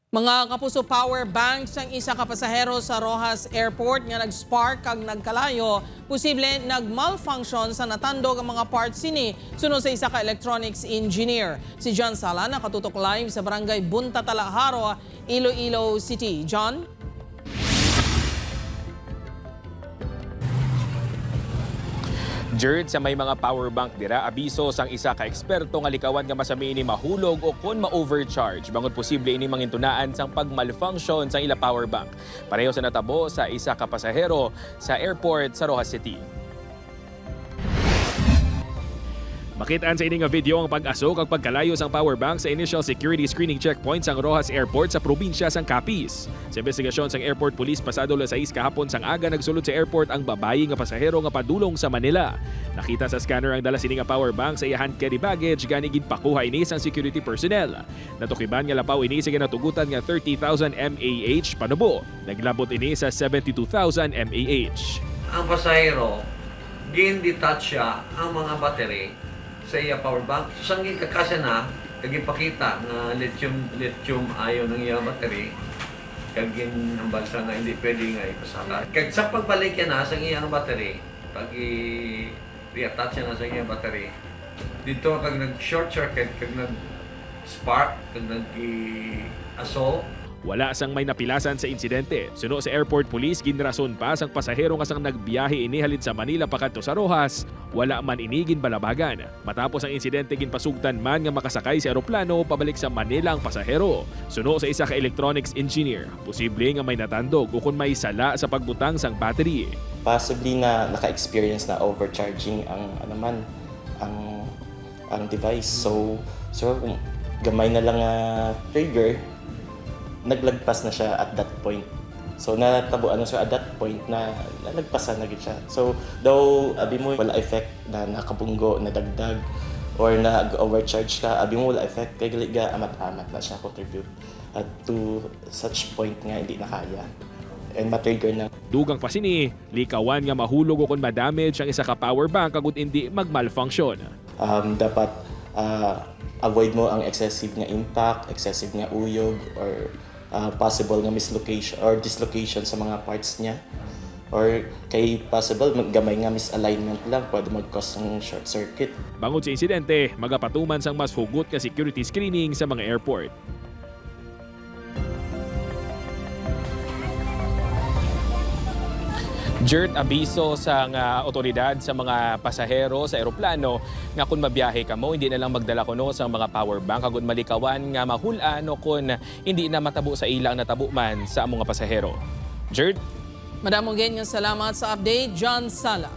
Mga kapuso, power banks ang isa ka pasahero sa Roxas Airport nga nag-spark kag nagkalayo. Posible nag-malfunction sa natandog ang mga parts sini sunod sa isa ka electronics engineer. Si John Sala nakatutok live sa barangay Bunta Talaharo, Iloilo City. John? Jerd, sa may mga power bank dira, abiso sang isa ka eksperto nga likawan nga masami ini mahulog o kon ma-overcharge. Bangod posible ini mangintunaan sang pag-malfunction sang ila power bank. Pareho sa natabo sa isa ka pasahero sa airport sa Roxas City. Makitaan sa ini nga video ang pag-asok kag pagkalayo sang power bank sa initial security screening checkpoint sang Roxas Airport sa probinsya sang Capiz. Sa investigasyon sang Airport Police pasado alas 6 kahapon sang aga nagsulod sa airport ang babayi nga pasahero nga padulong sa Manila. Nakita sa scanner ang dala sini nga power bank sa iya hand carry baggage gani ginpakuha ini sang security personnel. Natukiban nga lapaw ini sa ginatugutan nga 30,000 mAh panubo. Naglabot ini sa 72,000 mAh. Ang pasahero, gin-detach siya ang mga battery sa iya power bank. So, sang kakasya na, kagipakita na lithium ion ng iya battery, kag ginhambal sa nga hindi pwede nga ipasaka. Kag sa pagbalik yan na sa iyang battery, pag i-attach na sa iyang battery, dito kag nag-short circuit, kag nag-spark, kag nag-assault, Wala sang may napilasan sa insidente. Suno sa airport police, ginrason pa sang pasahero nga sang nagbiyahe ini halin sa Manila pakadto sa Roxas. Wala man ini ginbalabagan. Matapos ang insidente ginpasugtan man nga makasakay sa eroplano pabalik sa Manila ang pasahero. Suno sa isa ka electronics engineer, posible nga may natandog o kung may sala sa pagbutang sang battery. Possibly na naka-experience na overcharging ang device. So kung gamay na lang trigger, naglagpas na siya at that point. So natabo siya at that point na nalagpasan na gid siya. So though abi mo wala effect na nakabunggo, nadagdag or nag-overcharge ka, abi mo wala effect kay gali ga amat-amat na siya contribute at to such point nga hindi na kaya and ma-trigger na. Dugang pa sini, likawan nga mahulog o kung ma-damage ang isa ka power bank agud hindi mag-malfunction. Dapat avoid mo ang excessive nga impact, excessive nga uyog, or possible nga mislocation or dislocation sa mga parts niya. Or kay possible gamay nga misalignment lang, pwede mag-cause ng short circuit. Bangod sa insidente, magapatuman sang mas hugot nga security screening sa mga airport. Jerd, abiso sa otoridad sa mga pasahero sa eroplano nga kung mabiyahe ka mo, hindi na lang magdala kuno sa mga power bank kagud malikawan nga mahulan o kung hindi na matabo sa ilang natabo man sa mga pasahero. Jerd? Madamong ganyan salamat sa update, John Sala.